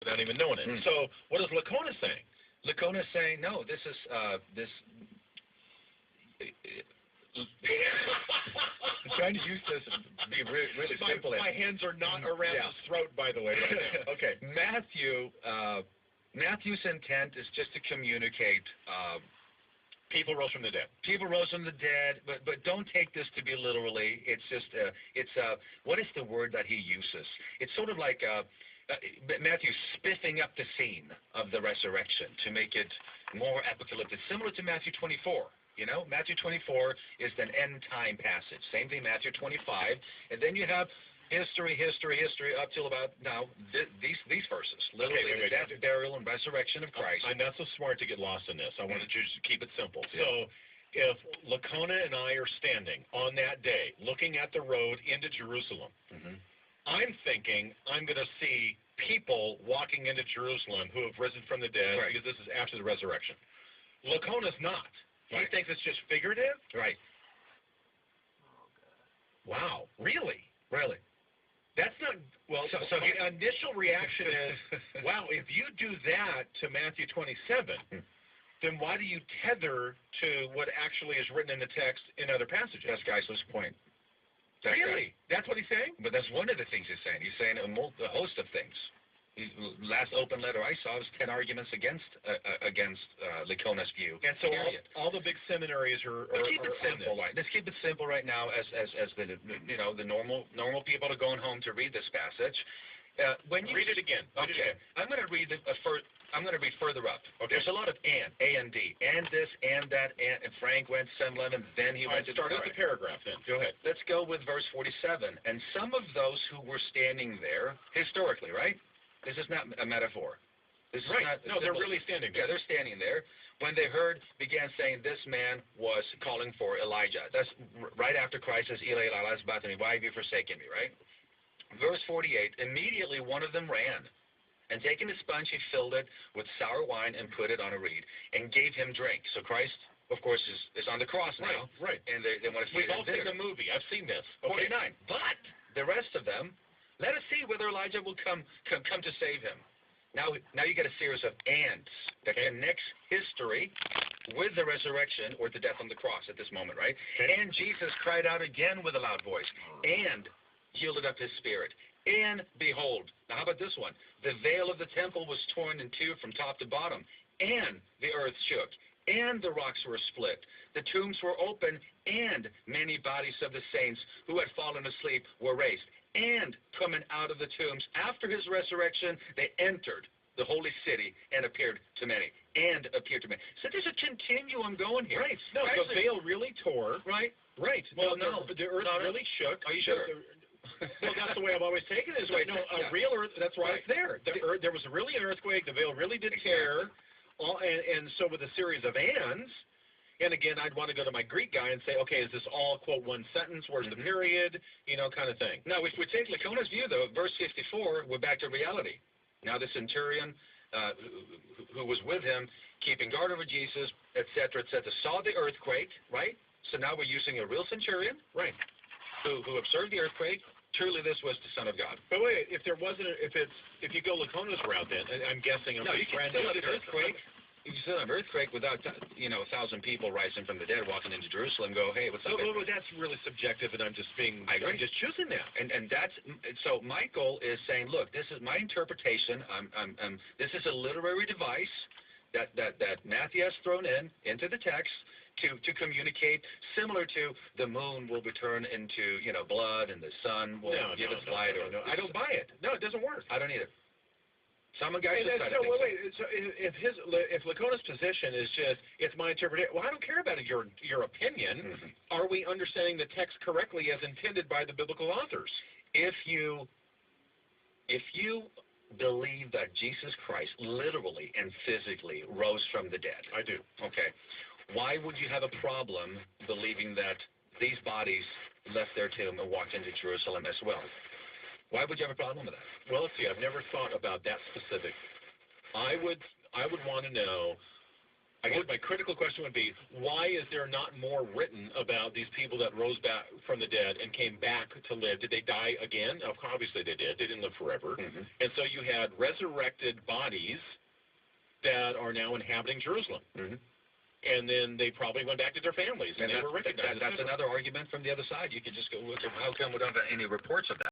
without even knowing it. So what is LICONA saying? LICONA is saying, no, this is, this... I'm trying to use this and be really simple. My hands are not around his throat, by the way, right now. Okay. Matthew's intent is just to communicate people rose from the dead. People rose from the dead, but don't take this to be literally. It's just, what is the word that he uses? It's sort of like Matthew spiffing up the scene of the resurrection to make it more apocalyptic, similar to Matthew 24. You know, Matthew 24 is an end-time passage. Same thing, Matthew 25. And then you have history up till about now, these verses. Literally, the death, burial, and resurrection of Christ. I'm not so smart to get lost in this. I want to just keep it simple. Yeah. So if LICONA and I are standing on that day, looking at the road into Jerusalem, I'm thinking I'm going to see people walking into Jerusalem who have risen from the dead, because this is after the resurrection. LICONA's not. He thinks it's just figurative? Right. Wow. Really? Really. That's not, well, so the initial reaction is, wow, if you do that to Matthew 27, then why do you tether to what actually is written in the text in other passages? That's Geisler's point. Really? That's what he's saying? But that's one of the things he's saying. He's saying a host of things. Last open letter I saw was 10 arguments against LICONA's view. And so all the big seminaries are keep it simple, right? Let's keep it simple right now, as the normal people are going home to read this passage. When you read it again. Okay, I'm going to read I'm going to read further up. Okay. There's a lot of A and D, and this, and that, and Frank went 7-Eleven, then he went to start with the paragraph then. Go ahead. Let's go with verse 47. And some of those who were standing there, historically, right? This is not a metaphor. This is not. No, they're really standing there. Yeah, they're standing there. When they heard, began saying, this man was calling for Elijah. That's right after Christ says, Eli, Eli, sabachthani, why have you forsaken me, right? Verse 48, immediately one of them ran, and taking a sponge, he filled it with sour wine and put it on a reed, and gave him drink. So Christ, of course, is on the cross now. Right. And they want to see it. We've all seen the movie. I've seen this. Okay. 49. But the rest of them, let us see whether Elijah will come to save him. Now you get a series of ands that connects history with the resurrection or the death on the cross at this moment, right? Okay. And Jesus cried out again with a loud voice, and yielded up his spirit. And behold, now how about this one? The veil of the temple was torn in two from top to bottom, and the earth shook, and the rocks were split. The tombs were open, and many bodies of the saints who had fallen asleep were raised. And coming out of the tombs after his resurrection, they entered the holy city and appeared to many. So there's a continuum going here. Right. No, the veil really tore. Right. Right. Well, the earth really shook. Are you sure? Well, that's the way I've always taken it. No, a real earth, that's why it's there. There was really an earthquake. The veil really did tear. And so with a series of ands, and again, I'd want to go to my Greek guy and say, okay, is this all, quote, one sentence? Where's the period? Kind of thing. Now, if we take LICONA's view, though, verse 54, we're back to reality. Now, the centurion who was with him, keeping guard over Jesus, et cetera, saw the earthquake, right? So now we're using a real centurion, right, who observed the earthquake. Truly, this was the Son of God. But wait, if you go LICONA's route, then I'm guessing. No, you can still have an earthquake. You can still have an earthquake without 1,000 people rising from the dead, walking into Jerusalem, go, hey, what's up? Well, that's really subjective, and I'm just choosing that. And that's so. Michael is saying, look, this is my interpretation. This is a literary device that Matthew has thrown into the text to communicate, similar to the moon will be turned into blood, and the sun will give its light. No, I don't buy it. No, it doesn't work. I don't either. Some guys so if LICONA's position is just it's my interpretation, well, I don't care about your opinion. Are we understanding the text correctly as intended by the biblical authors? If you believe that Jesus Christ literally and physically rose from the dead, I do. Okay, why would you have a problem believing that these bodies left their tomb and walked into Jerusalem as well? Why would you have a problem with that? Well, let's see. I've never thought about that specific. I would want to know I guess my critical question would be, why is there not more written about these people that rose back from the dead and came back to live? Did they die again? Obviously they did. They didn't live forever. Mm-hmm. And so you had resurrected bodies that are now inhabiting Jerusalem. Mm-hmm. And then they probably went back to their families, and they were recognized. That's another argument from the other side. You could just go look at how come we don't have any reports of that.